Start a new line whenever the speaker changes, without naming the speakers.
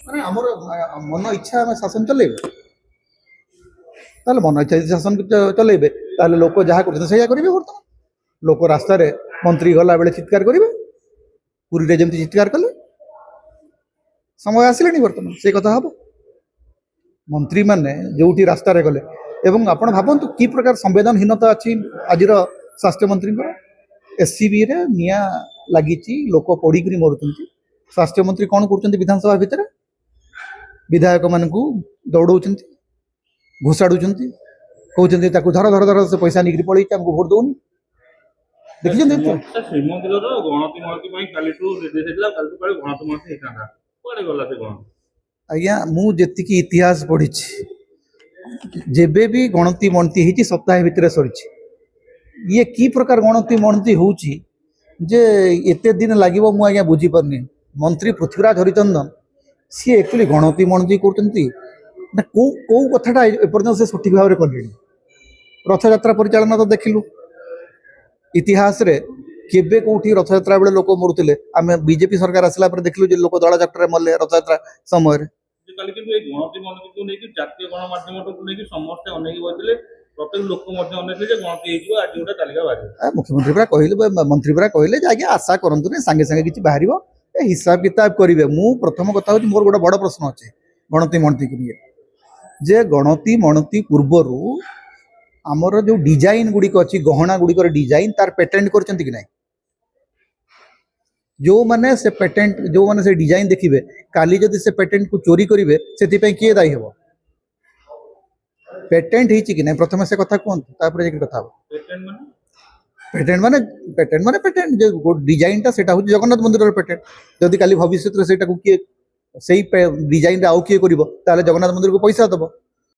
ମାନେ ଆମର ମନ ଇଚ୍ଛା ଆମେ ଶାସନ ଚଲେଇବେ? ତାହେଲେ ମନ ଇଚ୍ଛା ଯଦି ଶାସନ ଚଲେଇବେ ତାହେଲେ ଲୋକ ଯାହା କରୁଛନ୍ତି ସେଇଆ କରିବେ। ବର୍ତ୍ତମାନ ଲୋକ ରାସ୍ତାରେ ମନ୍ତ୍ରୀ ଗଲାବେଳେ ଚିତ୍କାର କରିବେ, ପୁରୀରେ ଯେମିତି ଚିତ୍କାର କଲେ। ସମୟ ଆସିଲାଣି ବର୍ତ୍ତମାନ ସେ କଥା ହବ। ମନ୍ତ୍ରୀମାନେ ଯୋଉଠି ରାସ୍ତାରେ ଗଲେ, ଏବଂ ଆପଣ ଭାବନ୍ତୁ କି ପ୍ରକାର ସମ୍ବେଦନହୀନତା ଅଛି ଆଜିର ସ୍ୱାସ୍ଥ୍ୟ ମନ୍ତ୍ରୀଙ୍କର। ଏସ୍ସିବିରେ ନିଆଁ ଲାଗିଛି, ଲୋକ ପୋଡ଼ିକିରି ମରୁଛନ୍ତି। ସ୍ୱାସ୍ଥ୍ୟମନ୍ତ୍ରୀ କ'ଣ କରୁଛନ୍ତି ବିଧାନସଭା ଭିତରେ? ବିଧାୟକ ମାନଙ୍କୁ ଦୌଡ଼ଉଛନ୍ତି, ଘୋଷାଡ଼ୁଛନ୍ତି, କହୁଛନ୍ତି ତାକୁ ଧର ଧର ଧର, ସେ ପଇସା ନେଇକି ପଳେଇଛି, ଆମକୁ ଭୋଟ ଦଉନି। ଦେଖିଛନ୍ତି ତ?
ଶ୍ରୀମନ୍ଦିରର ଗଣତି ମଣତି ପାଇଁ କାଲିଠୁ ନିର୍ଦ୍ଦେଶ ହେଇଥିଲା, କାଲିଠୁ କାଳେ ଗଣତି ମଣତି ହେଇଥାନ୍ତା, କୁଆଡ଼େ ଗଲା ସେ ଗଣତି?
ଆଜ୍ଞା, ମୁଁ ଯେତିକି ଇତିହାସ ପଢ଼ିଛି, ଯେବେ ବି ଗଣତି ମଣତି ହେଇଛି ସପ୍ତାହେ ଭିତରେ ସରିଛି। ଇଏ କି ପ୍ରକାର ଗଣତି ମଣତି ହଉଛି ଯେ ଏତେ ଦିନ ଲାଗିବ, ମୁଁ ଆଜ୍ଞା ବୁଝିପାରୁନି। ମନ୍ତ୍ରୀ ପୃଥ୍ୱୀରାଜ ହରିଚନ୍ଦନ ସିଏ ଆକ୍ଚୁଆଲି ଗଣତି ମଣତି କରୁଛନ୍ତି ନା କୋଉ କଥାଟା ଏପର୍ଯ୍ୟନ୍ତ ସେ ସଠିକ ଭାବରେ କଲେଣି? ରଥଯାତ୍ରା ପରିଚାଳନା ତ ଦେଖିଲୁ ଇତିହାସରେ, କେବେ କୋଉଠି ରଥଯାତ୍ରା ବେଳେ ଲୋକ ମରୁଥିଲେ? ଆମେ ବିଜେପି ସରକାର ଆସିଲା ପରେ ଦେଖିଲୁ ଯେ ଲୋକ ଦଳାଚକଟାରେ ମଲେ ରଥଯାତ୍ରା ସମୟରେ।
କାଲି କିନ୍ତୁ ଏଇ ଗଣତି ମଣତିକୁ ନେଇକି ଜାତୀୟ ଗଣମାଧ୍ୟମକୁ ନେଇକି ସମସ୍ତେ ଅନେଇକି ବସିଥିଲେ, ପ୍ରତ୍ୟେକ ଲୋକ ମଧ୍ୟ ଅନେଇଥିଲେ ଯେ ଗଣତି ହେଇଯିବ, ଆଜି ଗୋଟେ ତାଲିକା ବାହାରିବ।
ମୁଖ୍ୟମନ୍ତ୍ରୀ ପରା କହିଲେ, ମନ୍ତ୍ରୀ ପରା କହିଲେ ଯେ ଆଜ୍ଞା ଆଶା କରନ୍ତୁନି, ସାଙ୍ଗେ ସାଙ୍ଗେ କିଛି ବାହାରିବ, ଏ ହିସାବ କିତାବ କରିବେ। ମୁଁ ପ୍ରଥମ କଥା ହଉଛି, ମୋର ଗୋଟେ ବଡ଼ ପ୍ରଶ୍ନ ଅଛି ଗଣତି ମଣତିକୁ ନେଇ, ଯେ ଗଣତି ମଣତି ପୂର୍ବରୁ ଆମର ଯୋଉ ଡିଜାଇନ ଗୁଡ଼ିକ ଅଛି, ଗହଣା ଗୁଡ଼ିକର ଡିଜାଇନ, ତାର ପେଟେଣ୍ଟ କରିଛନ୍ତି କି ନାହିଁ? ଯୋଉମାନେ ସେ ପେଟେଣ୍ଟ, ଯୋଉମାନେ ସେ ଡିଜାଇନ ଦେଖିବେ, କାଲି ଯଦି ସେ ପେଟେଣ୍ଟକୁ ଚୋରି କରିବେ, ସେଥିପାଇଁ କିଏ ଦାୟୀ ହେବ? ପେଟେଣ୍ଟ ହେଇଛି କି ନାହିଁ ପ୍ରଥମେ ସେ କଥା କୁହନ୍ତୁ, ତାପରେ ଯାଇକି କଥା ହବ। ପେଟେଣ୍ଟ ডিজাইনটা সেটা হচ্ছে জগন্নাথ মন্দিরের পেটেন্ট। যদি কালি ভবিষ্যতে সেটাকে কিଏ ସେଇ ডিজাଇনটা ଆଉ କିଏ କରିବ, ତାହେଲେ ଜଗନ୍ନାଥ ମନ୍ଦିରକୁ ପଇସା ଦେବ।